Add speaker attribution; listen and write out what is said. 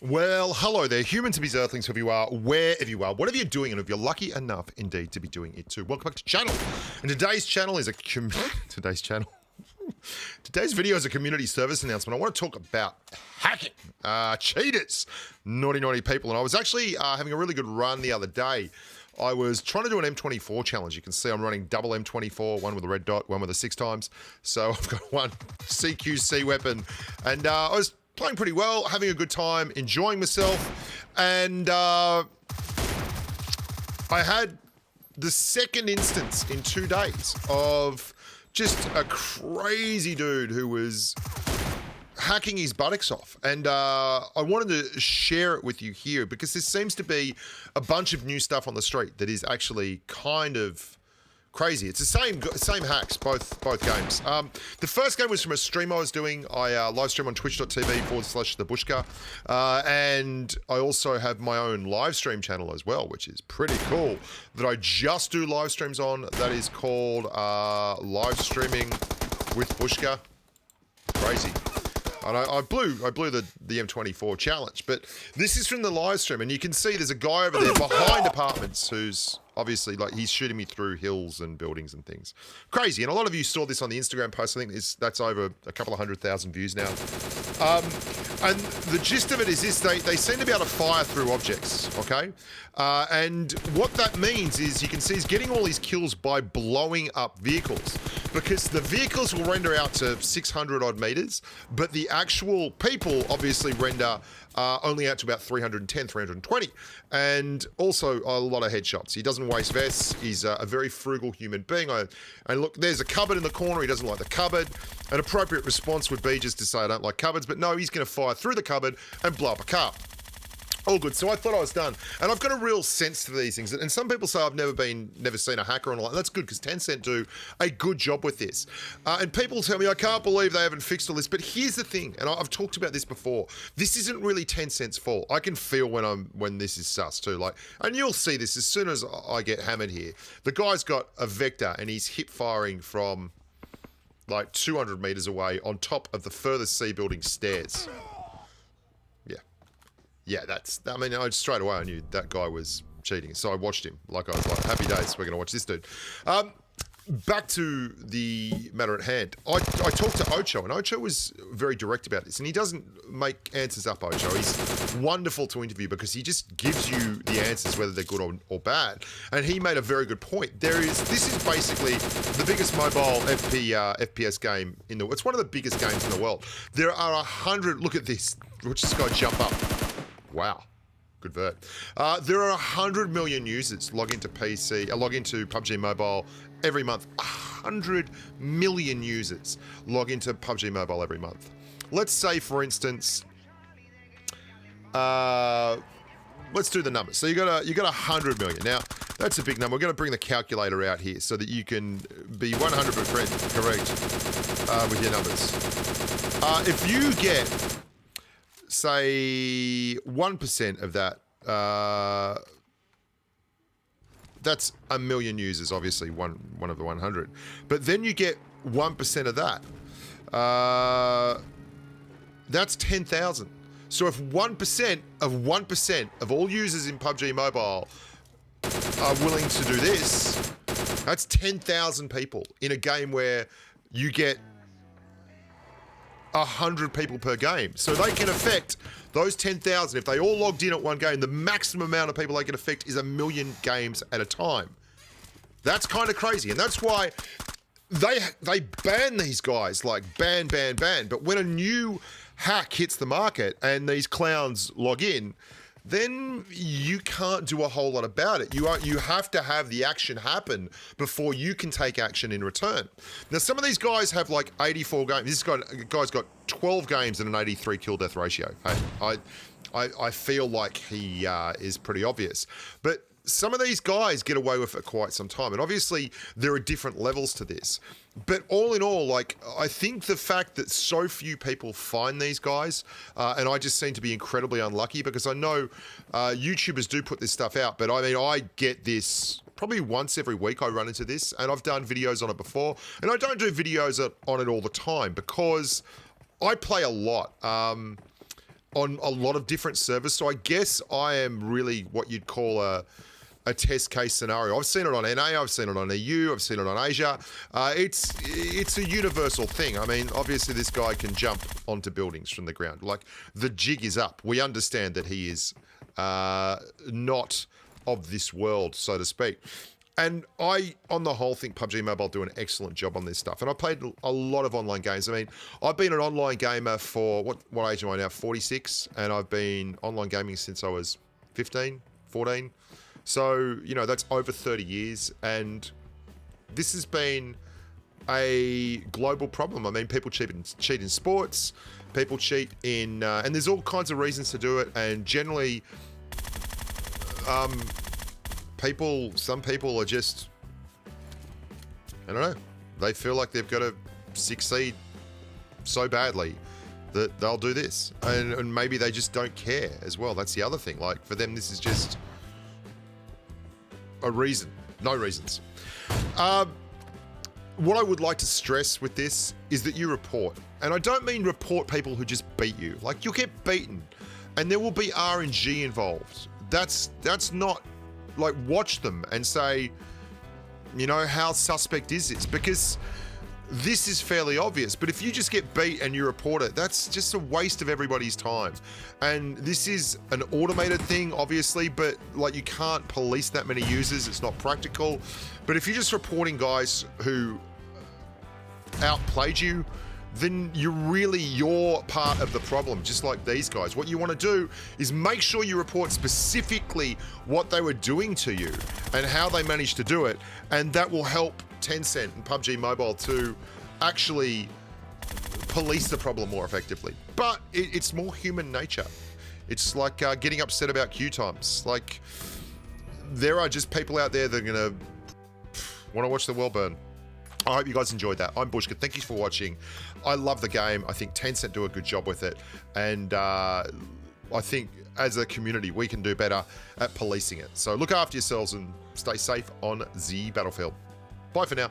Speaker 1: Well, hello there, humans, bees, earthlings, whoever you are, wherever you are, whatever you're doing, and if you're lucky enough indeed to be doing it too. Welcome back to the channel. And today's channel is today's video is a community service announcement. I want to talk about hacking, cheaters, naughty people. And I was actually having a really good run the other day. I was trying to do an M24 challenge. You can see I'm running double M24, one with a red dot, one with a 6 times. So I've got one CQC weapon, and I was playing pretty well, having a good time, enjoying myself, and I had the second instance in 2 days of just a crazy dude who was hacking his buttocks off, and I wanted to share it with you here because there seems to be a bunch of new stuff on the street that is actually kind of crazy. It's the same hacks, both games. The first game was from a stream I was doing. I live stream on twitch.tv/thebushka, and I also have my own live stream channel as well, which is pretty cool, that I just do live streams on. That is called Live Streaming with Bushka. Crazy. And I blew the M24 challenge, but this is from the live stream, and you can see there's a guy over there behind apartments who's obviously, like, he's shooting me through hills and buildings and things. Crazy. And a lot of you saw this on the Instagram post. I think that's over a couple of 100,000 views now. And the gist of it is this: they seem to be able to fire through objects, okay? And what that means is you can see he's getting all these kills by blowing up vehicles, because the vehicles will render out to 600 odd meters, but the actual people obviously render only out to about 310, 320. And also a lot of headshots. He doesn't waste vests. He's a very frugal human being. And look, there's a cupboard in the corner. He doesn't like the cupboard. An appropriate response would be just to say, I don't like cupboards, but no, he's going to fire through the cupboard and blow up a car. All good. So I thought I was done. And I've got a real sense to these things. And some people say I've never seen a hacker and all that. That's good, because Tencent do a good job with this. And people tell me, I can't believe they haven't fixed all this. But here's the thing, and I've talked about this before. This isn't really Tencent's fault. I can feel when this is sus too. Like, and you'll see this as soon as I get hammered here. The guy's got a Vector and he's hip firing from like 200 meters away on top of the furthest C building stairs. Yeah, straight away I knew that guy was cheating. So I watched him. I was like, happy days, we're going to watch this dude. Back to the matter at hand. I talked to Ocho, and Ocho was very direct about this. And he doesn't make answers up, Ocho. He's wonderful to interview because he just gives you the answers, whether they're good or bad. And he made a very good point. This is basically the biggest mobile FPS game in the world. It's one of the biggest games in the world. There are 100, look at this. Watch this guy jump up. Wow, good vert. There are 100 million users log into PUBG Mobile every month. 100 million users log into PUBG Mobile every month. Let's say, for instance, let's do the numbers. So you got 100 million. Now that's a big number. We're going to bring the calculator out here so that you can be 100% correct with your numbers. If you get, say, 1% of that, that's a million users, obviously, one of the 100. But then you get 1% of that. That's 10,000. So if 1% of all users in PUBG Mobile are willing to do this, that's 10,000 people in a game where you get 100 people per game. So they can affect those 10,000. If they all logged in at one game, the maximum amount of people they can affect is 1 million games at a time. That's kind of crazy. And that's why they ban these guys, like ban. But when a new hack hits the market and these clowns log in, then you can't do a whole lot about it. You have to have the action happen before you can take action in return. Now, some of these guys have like 84 games. This guy's got 12 games and an 83 kill death ratio. Hey, I feel like he is pretty obvious. But some of these guys get away with it quite some time. And obviously, there are different levels to this. But all in all, like, I think the fact that so few people find these guys, and I just seem to be incredibly unlucky, because I know YouTubers do put this stuff out, but I mean, I get this probably once every week. I run into this, and I've done videos on it before, and I don't do videos on it all the time because I play a lot. on a lot of different servers. So I guess I am really what you'd call a test case scenario. I've seen it on NA, I've seen it on EU, I've seen it on Asia. It's a universal thing. I mean, obviously this guy can jump onto buildings from the ground. Like, the jig is up. We understand that he is not of this world, so to speak. And I, on the whole, think PUBG Mobile do an excellent job on this stuff. And I played a lot of online games. I mean, I've been an online gamer for, what age am I now? 46. And I've been online gaming since I was 15, 14. So, you know, that's over 30 years. And this has been a global problem. I mean, people cheat in sports. People cheat in... and there's all kinds of reasons to do it. And generally... some people are just, I don't know, they feel like they've got to succeed so badly that they'll do this. And maybe they just don't care as well. That's the other thing. Like, for them, this is just a reason. No reasons. What I would like to stress with this is that you report. And I don't mean report people who just beat you. Like, you'll get beaten. And there will be RNG involved. That's not... Like, watch them and say, you know, how suspect is this? Because this is fairly obvious. But if you just get beat and you report it, that's just a waste of everybody's time. And this is an automated thing, obviously, but like, you can't police that many users. It's not practical. But if you're just reporting guys who outplayed you, then you're part of the problem, just like these guys. What you want to do is make sure you report specifically what they were doing to you and how they managed to do it, and that will help Tencent and PUBG Mobile to actually police the problem more effectively. But it's more human nature. It's like getting upset about queue times. Like, there are just people out there that are gonna want to watch the world burn. I hope you guys enjoyed that. I'm Bushka. Thank you for watching. I love the game. I think Tencent do a good job with it. And I think as a community, we can do better at policing it. So look after yourselves and stay safe on the battlefield. Bye for now.